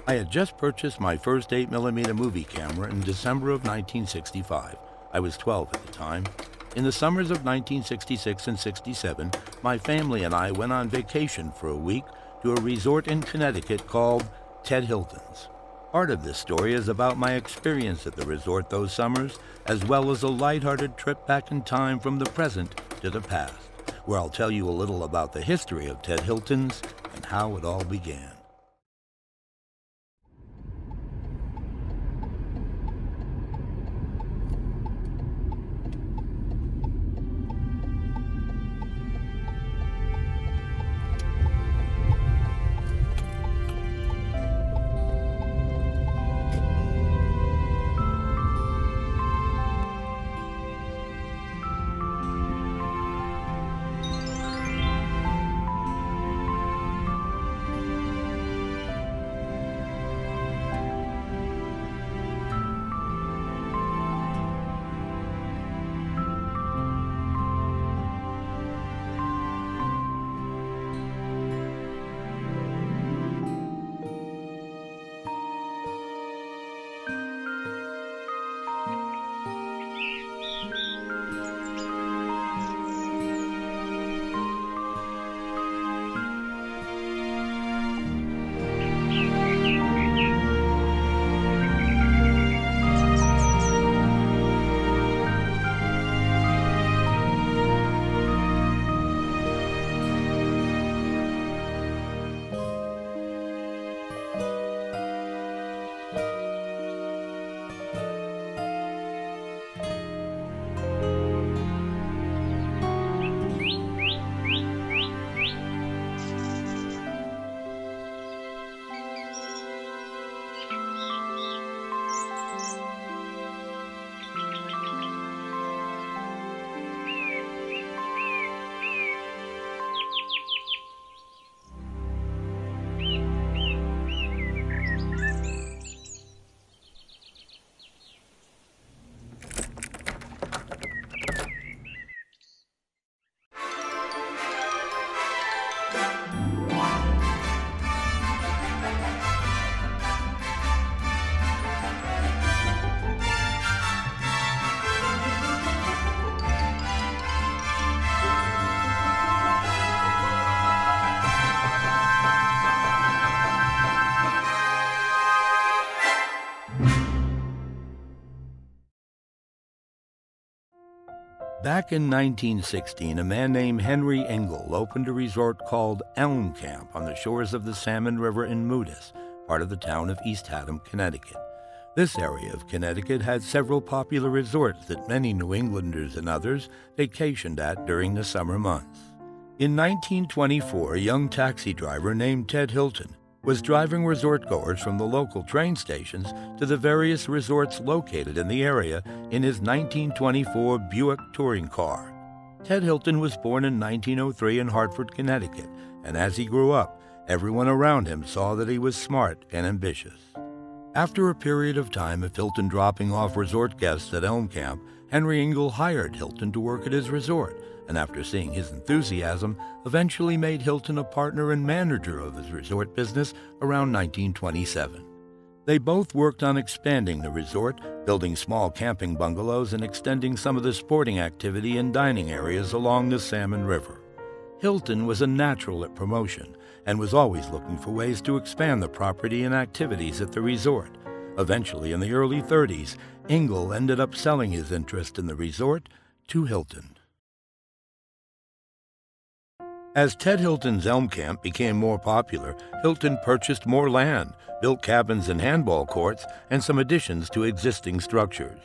I had just purchased my first 8mm movie camera in December of 1965. I was 12 at the time. In the summers of 1966 and 67, my family and I went on vacation for a week to a resort in Connecticut called Ted Hilton's. Part of this story is about my experience at the resort those summers, as well as a lighthearted trip back in time from the present to the past, where I'll tell you a little about the history of Ted Hilton's and how it all began. Back in 1916, a man named Henry Engel opened a resort called Elm Camp on the shores of the Salmon River in Moodus, part of the town of East Haddam, Connecticut. This area of Connecticut had several popular resorts that many New Englanders and others vacationed at during the summer months. In 1924, a young taxi driver named Ted Hilton was driving resort-goers from the local train stations to the various resorts located in the area in his 1924 Buick touring car. Ted Hilton was born in 1903 in Hartford, Connecticut, and as he grew up, everyone around him saw that he was smart and ambitious. After a period of time of Hilton dropping off resort guests at Elm Camp, Henry Engel hired Hilton to work at his resort, and after seeing his enthusiasm, eventually made Hilton a partner and manager of his resort business around 1927. They both worked on expanding the resort, building small camping bungalows and extending some of the sporting activity and dining areas along the Salmon River. Hilton was a natural at promotion and was always looking for ways to expand the property and activities at the resort. Eventually, in the early 30s, Engel ended up selling his interest in the resort to Hilton. As Ted Hilton's Elm Camp became more popular, Hilton purchased more land, built cabins and handball courts, and some additions to existing structures.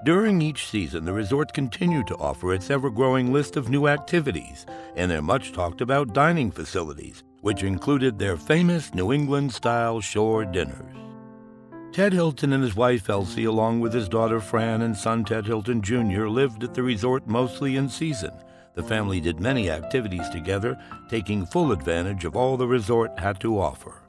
During each season, the resort continued to offer its ever-growing list of new activities and their much-talked-about dining facilities, which included their famous New England-style shore dinners. Ted Hilton and his wife Elsie, along with his daughter Fran and son Ted Hilton Jr., lived at the resort mostly in season. The family did many activities together, taking full advantage of all the resort had to offer.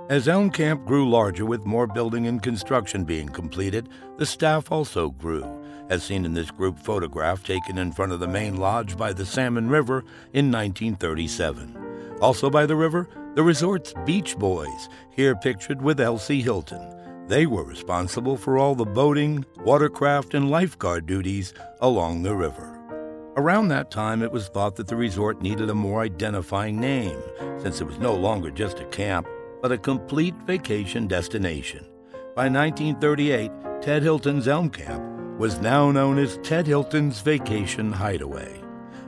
As Elm Camp grew larger with more building and construction being completed, the staff also grew, as seen in this group photograph taken in front of the main lodge by the Salmon River in 1937. Also by the river, the resort's Beach Boys, here pictured with Elsie Hilton. They were responsible for all the boating, watercraft, and lifeguard duties along the river. Around that time, it was thought that the resort needed a more identifying name, since it was no longer just a camp, but a complete vacation destination. By 1938, Ted Hilton's Elm Camp was now known as Ted Hilton's Vacation Hideaway.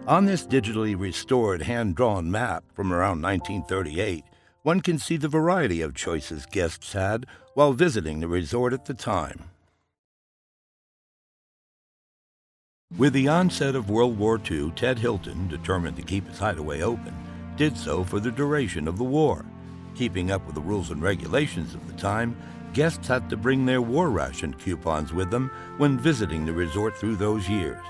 On this digitally restored hand-drawn map from around 1938, one can see the variety of choices guests had while visiting the resort at the time. With the onset of World War II, Ted Hilton, determined to keep his hideaway open, did so for the duration of the war. Keeping up with the rules and regulations of the time, guests had to bring their war ration coupons with them when visiting the resort through those years.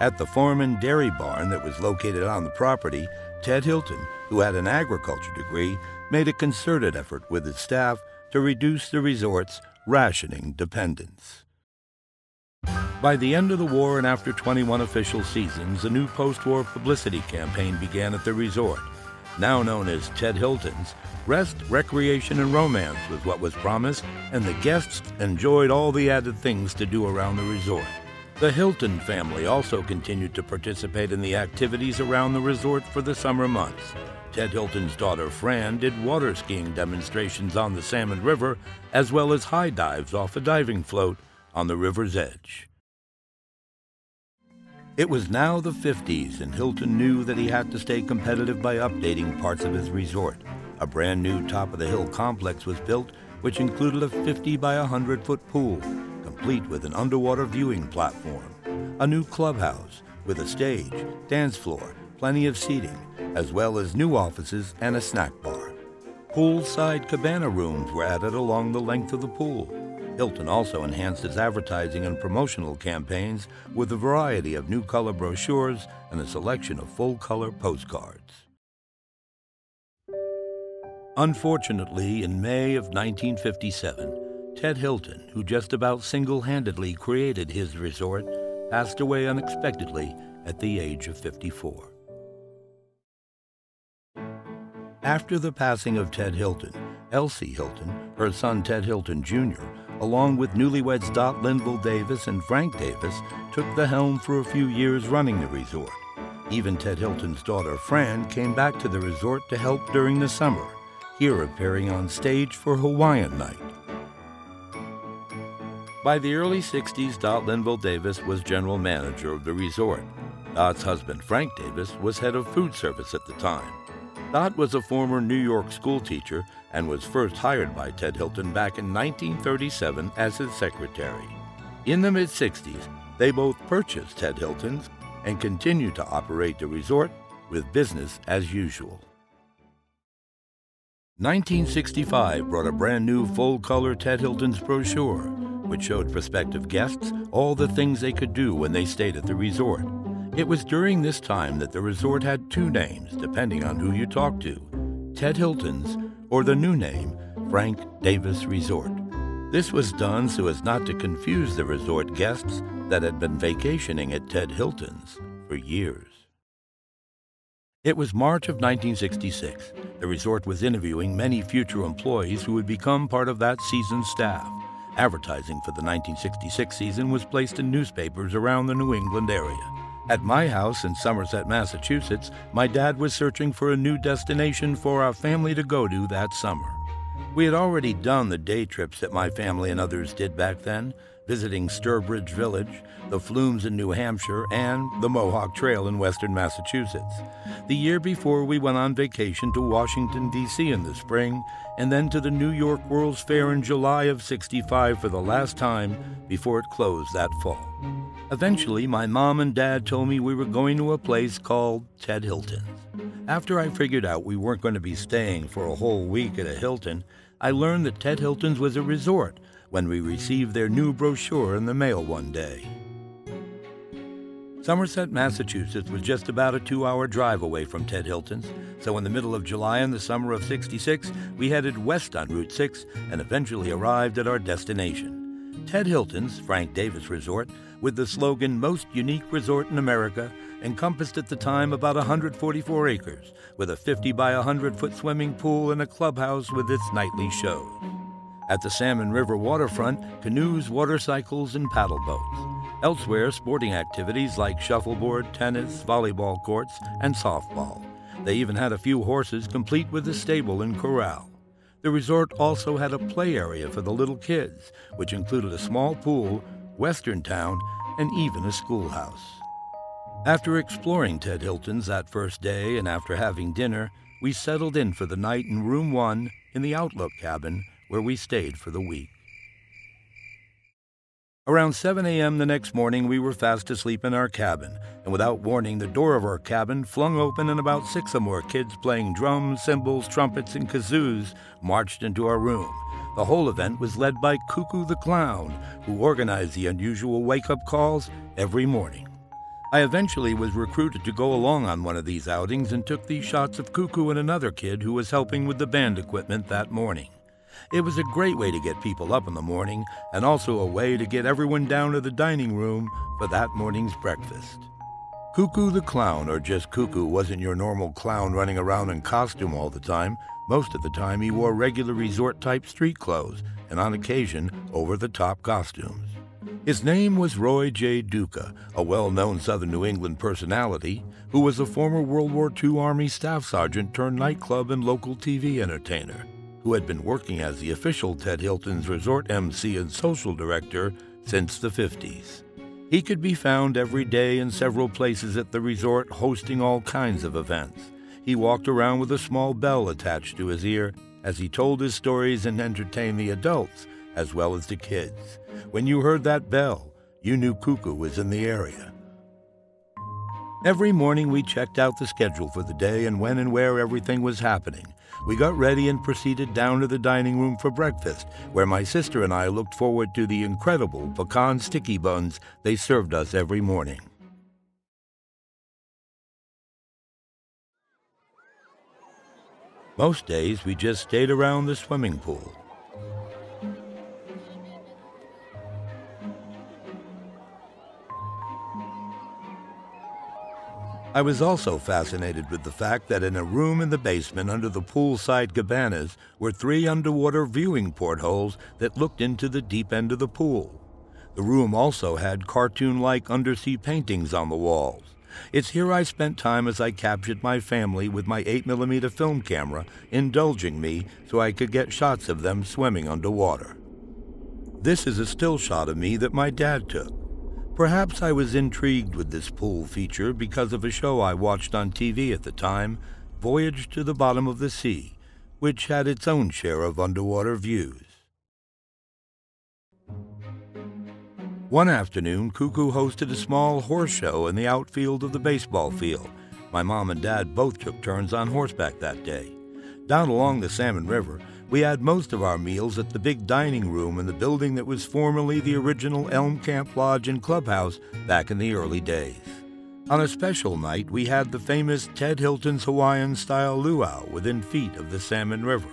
At the farm and dairy barn that was located on the property, Ted Hilton, who had an agriculture degree, made a concerted effort with his staff to reduce the resort's rationing dependence. By the end of the war and after 21 official seasons, a new post-war publicity campaign began at the resort. Now known as Ted Hilton's, rest, recreation, and romance was what was promised, and the guests enjoyed all the added things to do around the resort. The Hilton family also continued to participate in the activities around the resort for the summer months. Ted Hilton's daughter Fran did water skiing demonstrations on the Salmon River, as well as high dives off a diving float on the river's edge. It was now the 50s, and Hilton knew that he had to stay competitive by updating parts of his resort. A brand new top-of-the-hill complex was built, which included a 50 by 100-foot pool, complete with an underwater viewing platform, a new clubhouse with a stage, dance floor, plenty of seating, as well as new offices and a snack bar. Poolside cabana rooms were added along the length of the pool. Hilton also enhanced his advertising and promotional campaigns with a variety of new color brochures and a selection of full-color postcards. Unfortunately, in May of 1957, Ted Hilton, who just about single-handedly created his resort, passed away unexpectedly at the age of 54. After the passing of Ted Hilton, Elsie Hilton, her son Ted Hilton Jr., along with newlyweds Dot Linville Davis and Frank Davis, took the helm for a few years running the resort. Even Ted Hilton's daughter Fran came back to the resort to help during the summer, here appearing on stage for Hawaiian Night. By the early 60s, Dot Linville Davis was general manager of the resort. Dot's husband Frank Davis was head of food service at the time. Dot was a former New York school teacher and was first hired by Ted Hilton back in 1937 as his secretary. In the mid-60s, they both purchased Ted Hilton's and continued to operate the resort with business as usual. 1965 brought a brand new full-color Ted Hilton's brochure, which showed prospective guests all the things they could do when they stayed at the resort. It was during this time that the resort had two names, depending on who you talked to: Ted Hilton's or the new name, Frank Davis Resort. This was done so as not to confuse the resort guests that had been vacationing at Ted Hilton's for years. It was March of 1966. The resort was interviewing many future employees who would become part of that season's staff. Advertising for the 1966 season was placed in newspapers around the New England area. At my house in Somerset, Massachusetts, my dad was searching for a new destination for our family to go to that summer. We had already done the day trips that my family and others did back then, visiting Sturbridge Village, the Flumes in New Hampshire, and the Mohawk Trail in western Massachusetts. The year before, we went on vacation to Washington, D.C. in the spring, and then to the New York World's Fair in July of '65 for the last time before it closed that fall. Eventually, my mom and dad told me we were going to a place called Ted Hilton's. After I figured out we weren't going to be staying for a whole week at a Hilton, I learned that Ted Hilton's was a resort when we received their new brochure in the mail one day. Somerset, Massachusetts was just about a 2-hour drive away from Ted Hilton's, so in the middle of July in the summer of '66, we headed west on Route 6 and eventually arrived at our destination. Ted Hilton's Frank Davis Resort, with the slogan Most Unique Resort in America, encompassed at the time about 144 acres, with a 50 by 100-foot swimming pool and a clubhouse with its nightly shows. At the Salmon River waterfront, canoes, motorcycles, and paddle boats. Elsewhere, sporting activities like shuffleboard, tennis, volleyball courts, and softball. They even had a few horses, complete with a stable and corral. The resort also had a play area for the little kids, which included a small pool, western town, and even a schoolhouse. After exploring Ted Hilton's that first day and after having dinner, we settled in for the night in room 1 in the Outlook cabin, where we stayed for the week. Around 7 a.m. the next morning, we were fast asleep in our cabin, and without warning, the door of our cabin flung open and about 6 or more kids playing drums, cymbals, trumpets, and kazoos marched into our room. The whole event was led by Cuckoo the Clown, who organized the unusual wake-up calls every morning. I eventually was recruited to go along on one of these outings and took these shots of Cuckoo and another kid who was helping with the band equipment that morning. It was a great way to get people up in the morning and also a way to get everyone down to the dining room for that morning's breakfast. Cuckoo the Clown, or just Cuckoo, wasn't your normal clown running around in costume all the time. Most of the time he wore regular resort-type street clothes and on occasion over-the-top costumes. His name was Roy J. Duca, a well-known Southern New England personality who was a former World War II Army Staff Sergeant turned nightclub and local TV entertainer, who had been working as the official Ted Hilton's resort MC and social director since the 50s. He could be found every day in several places at the resort hosting all kinds of events. He walked around with a small bell attached to his ear as he told his stories and entertained the adults as well as the kids. When you heard that bell, you knew Cuckoo was in the area. Every morning we checked out the schedule for the day and when and where everything was happening. We got ready and proceeded down to the dining room for breakfast, where my sister and I looked forward to the incredible pecan sticky buns they served us every morning. Most days we just stayed around the swimming pool. I was also fascinated with the fact that in a room in the basement under the poolside cabanas were 3 underwater viewing portholes that looked into the deep end of the pool. The room also had cartoon-like undersea paintings on the walls. It's here I spent time as I captured my family with my 8mm film camera, indulging me so I could get shots of them swimming underwater. This is a still shot of me that my dad took. Perhaps I was intrigued with this pool feature because of a show I watched on TV at the time, Voyage to the Bottom of the Sea, which had its own share of underwater views. One afternoon, Cuckoo hosted a small horse show in the outfield of the baseball field. My mom and dad both took turns on horseback that day. Down along the Salmon River, we had most of our meals at the big dining room in the building that was formerly the original Elm Camp Lodge and Clubhouse back in the early days. On a special night, we had the famous Ted Hilton's Hawaiian-style luau within feet of the Salmon River.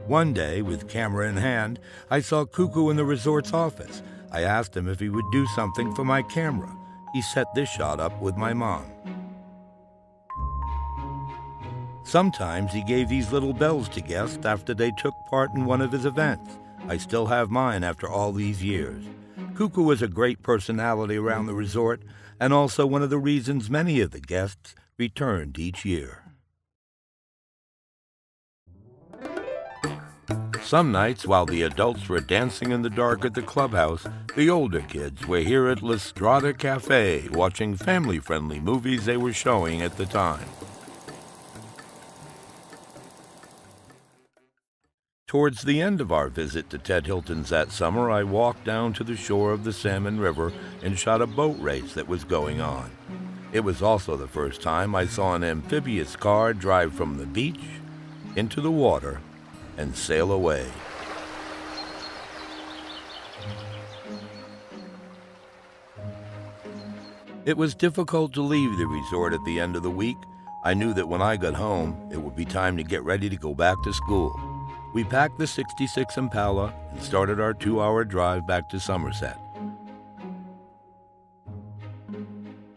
One day, with camera in hand, I saw Cuckoo in the resort's office. I asked him if he would do something for my camera. He set this shot up with my mom. Sometimes he gave these little bells to guests after they took part in one of his events. I still have mine after all these years. Cuckoo was a great personality around the resort, and also one of the reasons many of the guests returned each year. Some nights, while the adults were dancing in the dark at the clubhouse, the older kids were here at La Strada Cafe watching family-friendly movies they were showing at the time. Towards the end of our visit to Ted Hilton's that summer, I walked down to the shore of the Salmon River and shot a boat race that was going on. It was also the first time I saw an amphibious car drive from the beach into the water and sail away. It was difficult to leave the resort at the end of the week. I knew that when I got home, it would be time to get ready to go back to school. We packed the '66 Impala and started our 2-hour drive back to Somerset.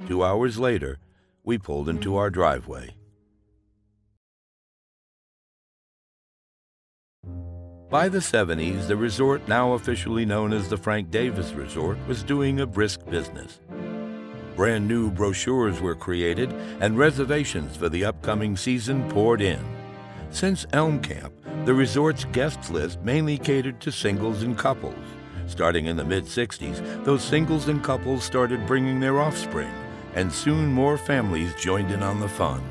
2 hours later, we pulled into our driveway. By the '70s, the resort, now officially known as the Frank Davis Resort, was doing a brisk business. Brand new brochures were created and reservations for the upcoming season poured in. Since Elm Camp, the resort's guest list mainly catered to singles and couples. Starting in the mid-'60s, those singles and couples started bringing their offspring, and soon more families joined in on the fun.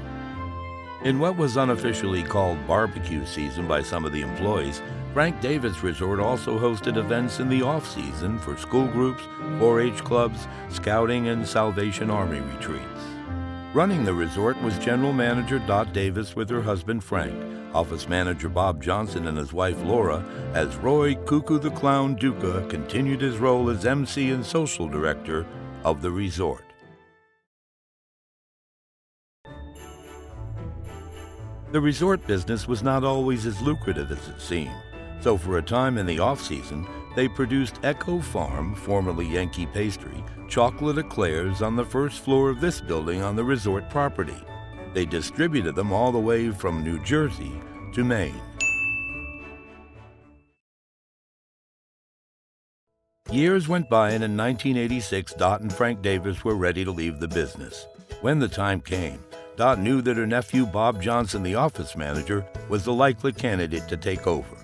In what was unofficially called barbecue season by some of the employees, Frank Davis Resort also hosted events in the off-season for school groups, 4-H clubs, scouting, and Salvation Army retreats. Running the resort was General Manager Dot Davis with her husband Frank, Office Manager Bob Johnson and his wife Laura, as Roy Cuckoo the Clown Duca continued his role as MC and Social Director of the resort. The resort business was not always as lucrative as it seemed, so for a time in the off-season, they produced Echo Farm, formerly Yankee Pastry, chocolate eclairs on the first floor of this building on the resort property. They distributed them all the way from New Jersey to Maine. Years went by, and in 1986, Dot and Frank Davis were ready to leave the business. When the time came, Dot knew that her nephew Bob Johnson, the office manager, was the likely candidate to take over.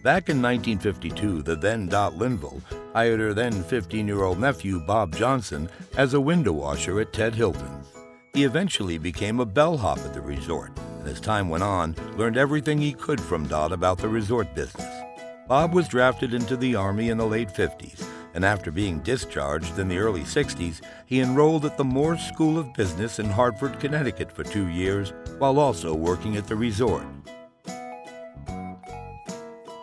Back in 1952, the then Dot Linville hired her then 15-year-old nephew Bob Johnson as a window washer at Ted Hilton's. He eventually became a bellhop at the resort, and as time went on, learned everything he could from Dot about the resort business. Bob was drafted into the Army in the late 50s, and after being discharged in the early 60s, he enrolled at the Morse School of Business in Hartford, Connecticut for 2 years, while also working at the resort.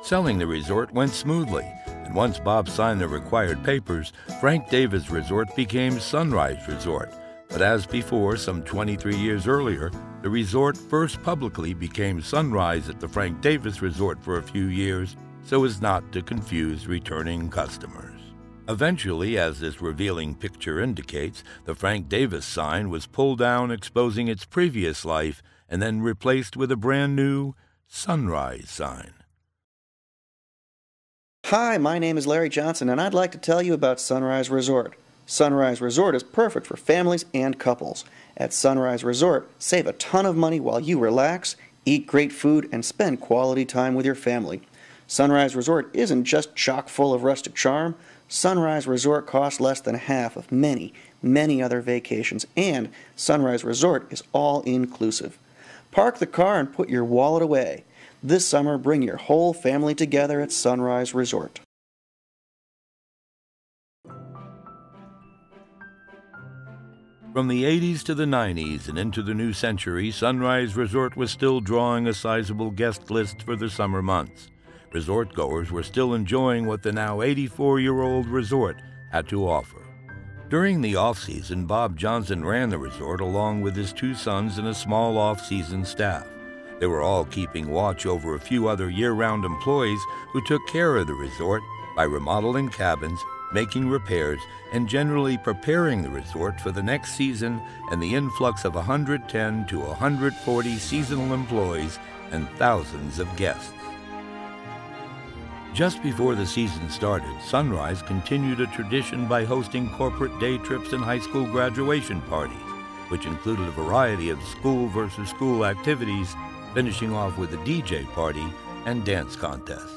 Selling the resort went smoothly, and once Bob signed the required papers, Frank Davis Resort became Sunrise Resort. But as before, some 23 years earlier, the resort first publicly became Sunrise at the Frank Davis Resort for a few years, so as not to confuse returning customers. Eventually, as this revealing picture indicates, the Frank Davis sign was pulled down, exposing its previous life, and then replaced with a brand new Sunrise sign. Hi, my name is Larry Johnson, and I'd like to tell you about Sunrise Resort. Sunrise Resort is perfect for families and couples. At Sunrise Resort, save a ton of money while you relax, eat great food, and spend quality time with your family. Sunrise Resort isn't just chock full of rustic charm. Sunrise Resort costs less than half of many, many other vacations, and Sunrise Resort is all inclusive. Park the car and put your wallet away. This summer, bring your whole family together at Sunrise Resort. From the 80s to the 90s and into the new century, Sunrise Resort was still drawing a sizable guest list for the summer months. Resort goers were still enjoying what the now 84-year-old resort had to offer. During the off-season, Bob Johnson ran the resort along with his 2 sons and a small off-season staff. They were all keeping watch over a few other year-round employees who took care of the resort by remodeling cabins, making repairs, and generally preparing the resort for the next season and the influx of 110 to 140 seasonal employees and thousands of guests. Just before the season started, Sunrise continued a tradition by hosting corporate day trips and high school graduation parties, which included a variety of school versus school activities, finishing off with a DJ party and dance contest.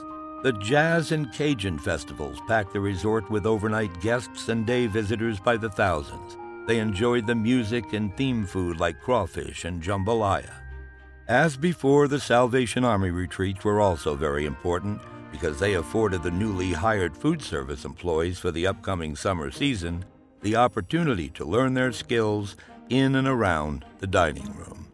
The Jazz and Cajun festivals packed the resort with overnight guests and day visitors by the thousands. They enjoyed the music and theme food like crawfish and jambalaya. As before, the Salvation Army retreats were also very important because they afforded the newly hired food service employees for the upcoming summer season the opportunity to learn their skills in and around the dining room.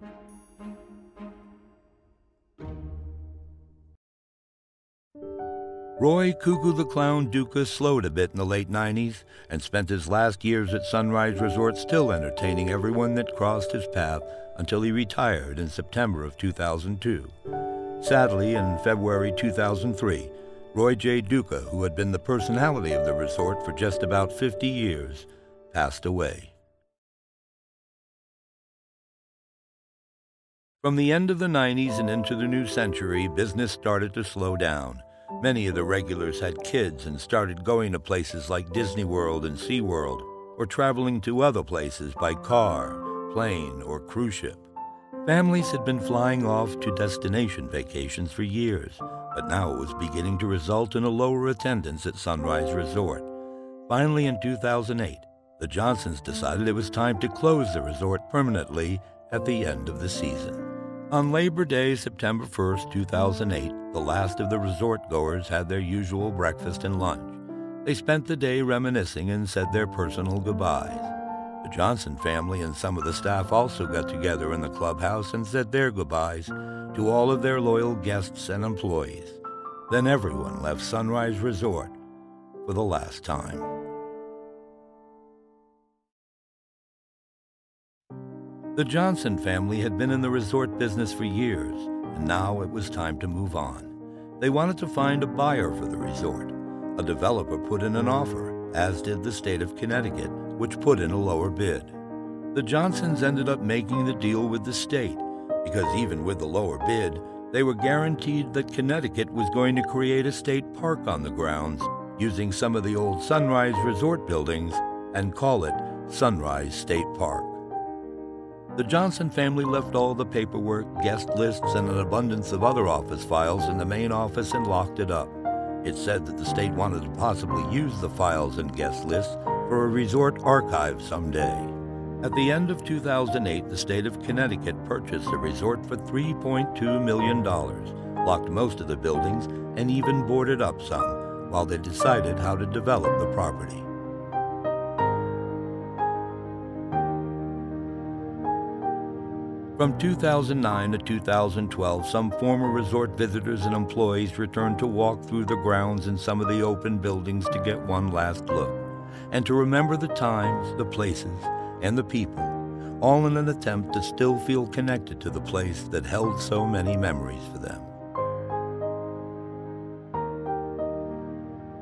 Roy Cuckoo the Clown Duca slowed a bit in the late 90s and spent his last years at Sunrise Resort still entertaining everyone that crossed his path until he retired in September of 2002. Sadly, in February 2003, Roy J. Duca, who had been the personality of the resort for just about 50 years, passed away. From the end of the 90s and into the new century, business started to slow down. Many of the regulars had kids and started going to places like Disney World and SeaWorld, or traveling to other places by car, plane, or cruise ship. Families had been flying off to destination vacations for years, but now it was beginning to result in a lower attendance at Sunrise Resort. Finally, in 2008, the Johnsons decided it was time to close the resort permanently at the end of the season. On Labor Day, September 1st, 2008, the last of the resort-goers had their usual breakfast and lunch. They spent the day reminiscing and said their personal goodbyes. The Johnson family and some of the staff also got together in the clubhouse and said their goodbyes to all of their loyal guests and employees. Then everyone left Sunrise Resort for the last time. The Johnson family had been in the resort business for years, and now it was time to move on. They wanted to find a buyer for the resort. A developer put in an offer, as did the state of Connecticut, which put in a lower bid. The Johnsons ended up making the deal with the state, because even with the lower bid, they were guaranteed that Connecticut was going to create a state park on the grounds, using some of the old Sunrise Resort buildings, and call it Sunrise State Park. The Johnson family left all the paperwork, guest lists, and an abundance of other office files in the main office and locked it up. It said that the state wanted to possibly use the files and guest lists for a resort archive someday. At the end of 2008, the state of Connecticut purchased the resort for $3.2 million, locked most of the buildings, and even boarded up some, while they decided how to develop the property. From 2009 to 2012, some former resort visitors and employees returned to walk through the grounds and some of the open buildings to get one last look, and to remember the times, the places, and the people, all in an attempt to still feel connected to the place that held so many memories for them.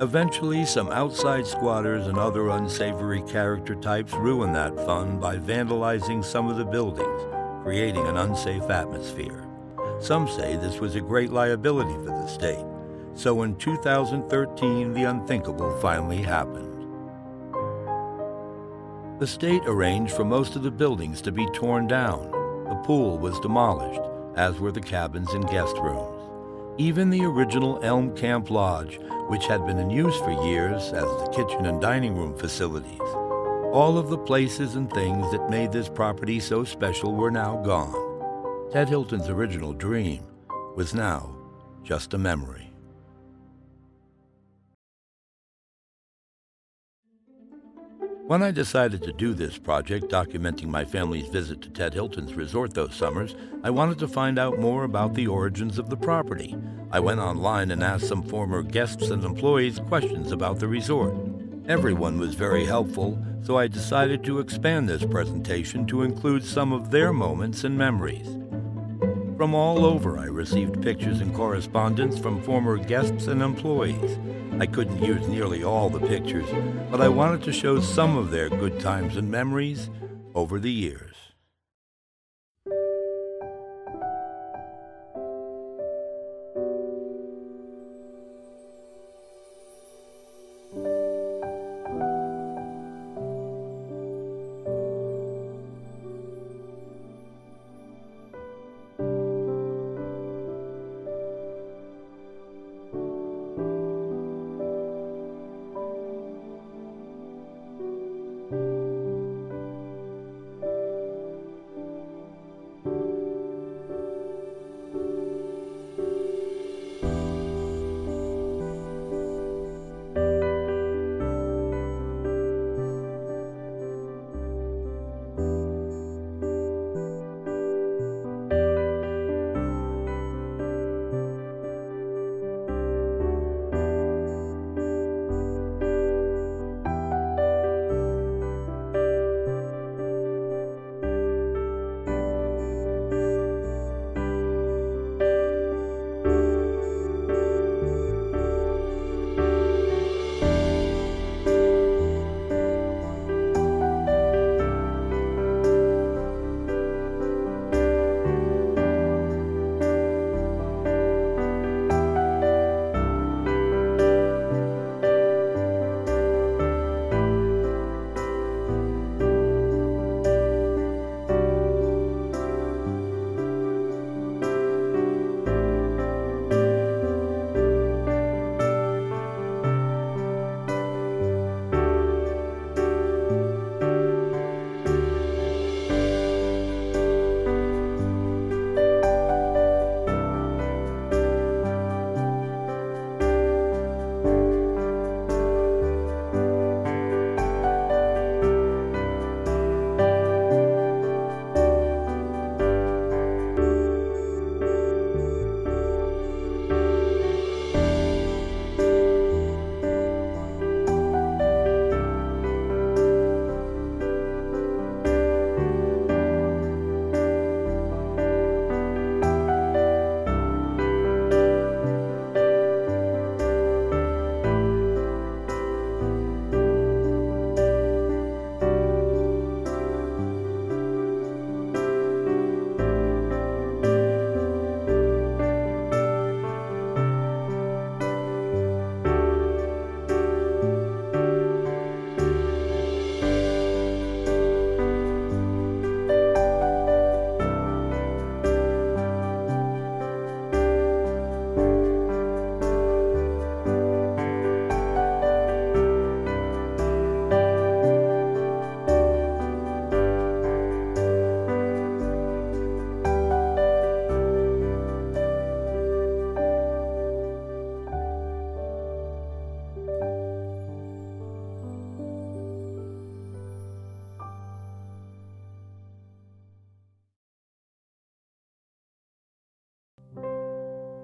Eventually, some outside squatters and other unsavory character types ruined that fun by vandalizing some of the buildings, creating an unsafe atmosphere. Some say this was a great liability for the state. So in 2013, the unthinkable finally happened. The state arranged for most of the buildings to be torn down. The pool was demolished, as were the cabins and guest rooms. Even the original Elm Camp Lodge, which had been in use for years as the kitchen and dining room facilities. All of the places and things that made this property so special were now gone. Ted Hilton's original dream was now just a memory. When I decided to do this project documenting my family's visit to Ted Hilton's resort those summers, I wanted to find out more about the origins of the property. I went online and asked some former guests and employees questions about the resort. Everyone was very helpful, so I decided to expand this presentation to include some of their moments and memories. From all over, I received pictures and correspondence from former guests and employees. I couldn't use nearly all the pictures, but I wanted to show some of their good times and memories over the years.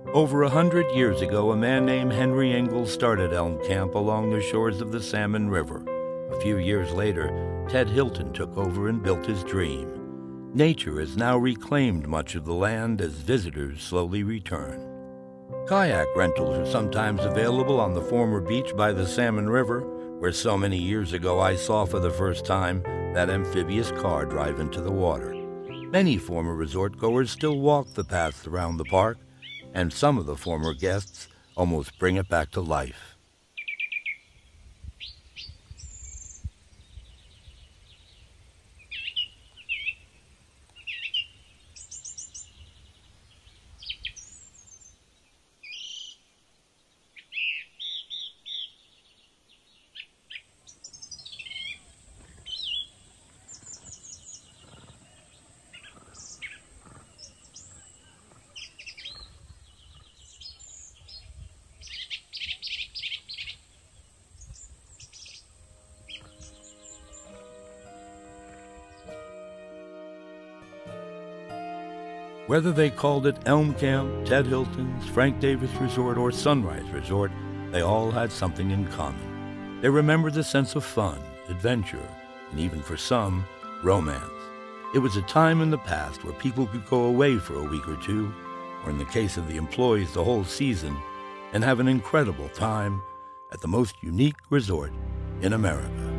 Over 100 years ago, a man named Henry Engel started Elm Camp along the shores of the Salmon River. A few years later, Ted Hilton took over and built his dream. Nature has now reclaimed much of the land as visitors slowly return. Kayak rentals are sometimes available on the former beach by the Salmon River, where so many years ago I saw for the first time that amphibious car drive into the water. Many former resort goers still walk the paths around the park, and some of the former guests almost bring it back to life. Whether they called it Elm Camp, Ted Hilton's, Frank Davis Resort, or Sunrise Resort, they all had something in common. They remembered the sense of fun, adventure, and even for some, romance. It was a time in the past where people could go away for a week or two, or in the case of the employees, the whole season, and have an incredible time at the most unique resort in America.